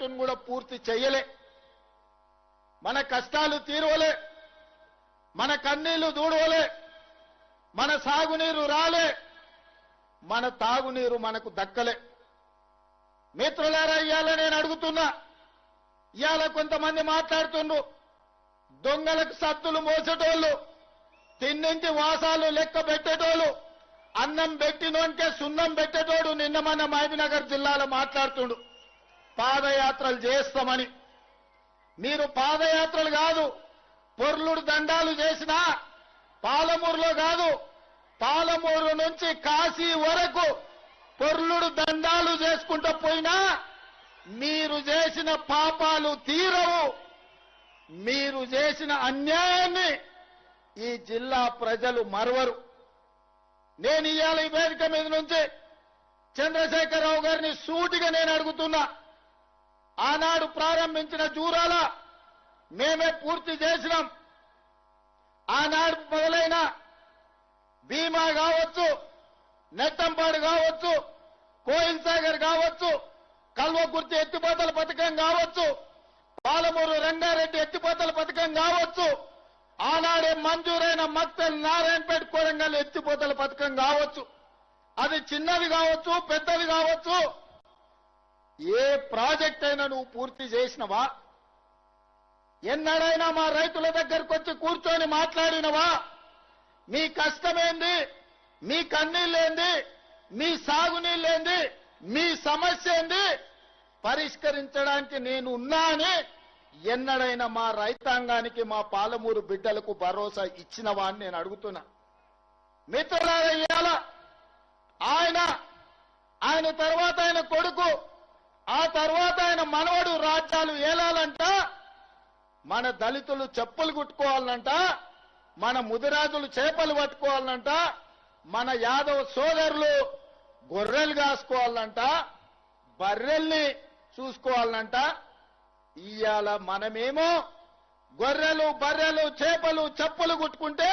ప్రాజెక్టును కూడా పూర్తి చేయలే, మన కష్టాలు తీరవలే, మన కన్నీళ్లు దూడవలే, మన సాగునీరు రాలే, మన తాగునీరు మనకు దక్కలే. మిత్రులారా, ఇవాళ నేను అడుగుతున్నా, ఇవాళ కొంతమంది మాట్లాడుతుండ్రు, దొంగలకు సత్తులు మోసేటోళ్ళు, తిన్నింటి వాసాలు లెక్క పెట్టేటోళ్ళు, అన్నం పెట్టినోనికే సున్నం పెట్టేటోడు నిన్న మన మహబూబ్నగర్ జిల్లాలో మాట్లాడుతుండు పాదయాత్రలు చేస్తామని. మీరు పాదయాత్రలు కాదు, పొర్లుడు దండాలు చేసినా పాలమూరులో కాదు, పాలమూరు నుంచి కాశీ వరకు పొర్లుడు దండాలు చేసుకుంటూ పోయినా మీరు చేసిన పాపాలు తీరవు, మీరు చేసిన అన్యాయాన్ని ఈ జిల్లా ప్రజలు మరవరు. నేను ఇవాళ ఈ వేదిక మీద నుంచి చంద్రశేఖరరావు గారిని సూటిగా నేను అడుగుతున్నా, ఆనాడు ప్రారంభించిన జూరాల మేమే పూర్తి చేసినాం. ఆనాడు మొదలైన భీమా కావచ్చు, నెట్టంపాడు కావచ్చు, కోయిల్ సాగర్ కావచ్చు, కల్వకుర్తి ఎత్తిపోతల పథకం కావచ్చు, పాలమూరు రంగారెడ్డి ఎత్తిపోతల పథకం కావచ్చు, ఆనాడే మంజూరైన మక్తల్ నారాయణపేట కొరంగల్ ఎత్తిపోతల పథకం కావచ్చు, అది చిన్నది కావచ్చు, పెద్దది కావచ్చు, ఏ ప్రాజెక్ట్ అయినా నువ్వు పూర్తి చేసినవా? ఎన్నడైనా మా రైతుల దగ్గరకు వచ్చి కూర్చొని మాట్లాడినవా? మీ కష్టమేంది, మీ కన్నీళ్ళేంది, మీ సాగునీళ్ళేంది, మీ సమస్య ఏంది, పరిష్కరించడానికి నేను ఉన్నా అని ఎన్నడైనా మా రైతాంగానికి, మా పాలమూరు బిడ్డలకు భరోసా ఇచ్చినవా అని నేను అడుగుతున్నా. మిత్రులారా, ఇవాళ ఆయన తర్వాత ఆయన కొడుకు, ఆ తర్వాత ఆయన మనవడు రాజ్యాలు ఏలాలంట, మన దళితులు చెప్పులు కుట్టుకోవాలంట, మన ముదిరాజులు చేపలు పట్టుకోవాలంట, మన యాదవ సోదరులు గొర్రెలు కాసుకోవాలంట, బర్రెల్ని చూసుకోవాలంట. ఇవాళ మనమేమో గొర్రెలు, బర్రెలు, చేపలు, చెప్పులు కుట్టుకుంటే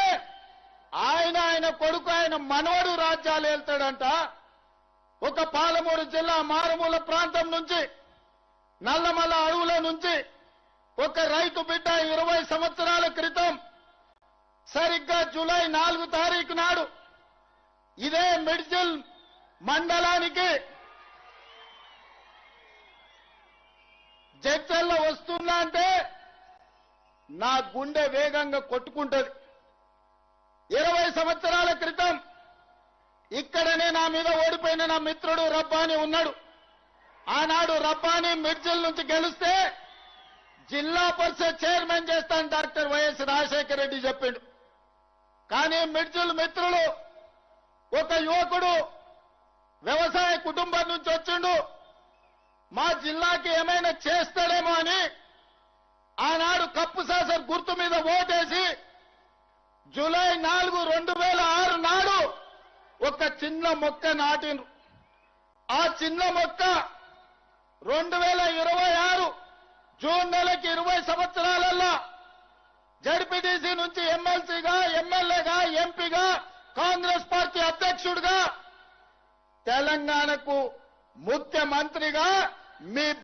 ఆయన కొడుకు, ఆయన మనవడు రాజ్యాలు వెళ్తాడంట. ఒక పాలమూరు జిల్లా మారుమూల ప్రాంతం నుంచి, నల్లమల్ల అడవుల నుంచి ఒక రైతు బిడ్డ 20 సంవత్సరాల క్రితం సరిగ్గా జూలై 4 తారీఖు నాడు ఇదే మిడ్జిల్ మండలానికి జడ్చల్లో వస్తున్నా అంటే నా గుండె వేగంగా కొట్టుకుంటది. 20 సంవత్సరాల క్రితం ఇక్కడనే నా మీద ఓడిపోయిన నా మిత్రుడు రబ్బానీ ఉన్నాడు. ఆనాడు రబ్బానీ మిడ్జిల్ నుంచి గెలిస్తే జిల్లా పరిషత్ చైర్మన్ చేస్తాను డాక్టర్ వైఎస్ రాజశేఖర రెడ్డి చెప్పిండు. కానీ మిడ్జిల్ మిత్రులు, ఒక యువకుడు వ్యవసాయ కుటుంబం నుంచి వచ్చిండు, మా జిల్లాకి ఏమైనా చేస్తాడేమో అని ఆనాడు కప్పు సాసర్ గుర్తు మీద ఓటేసి జూలై 4, 2006 నాడు ఒక చిన్న మొక్క నాటిండ్రు. ఆ చిన్న మొక్క 2026 జూన్ నెలకి 20 సంవత్సరాలలో జడ్పీటీసీ నుంచి ఎమ్మెల్సీగా, ఎమ్మెల్యేగా, ఎంపీగా, కాంగ్రెస్ పార్టీ అధ్యక్షుడిగా, తెలంగాణకు ముఖ్యమంత్రిగా మీ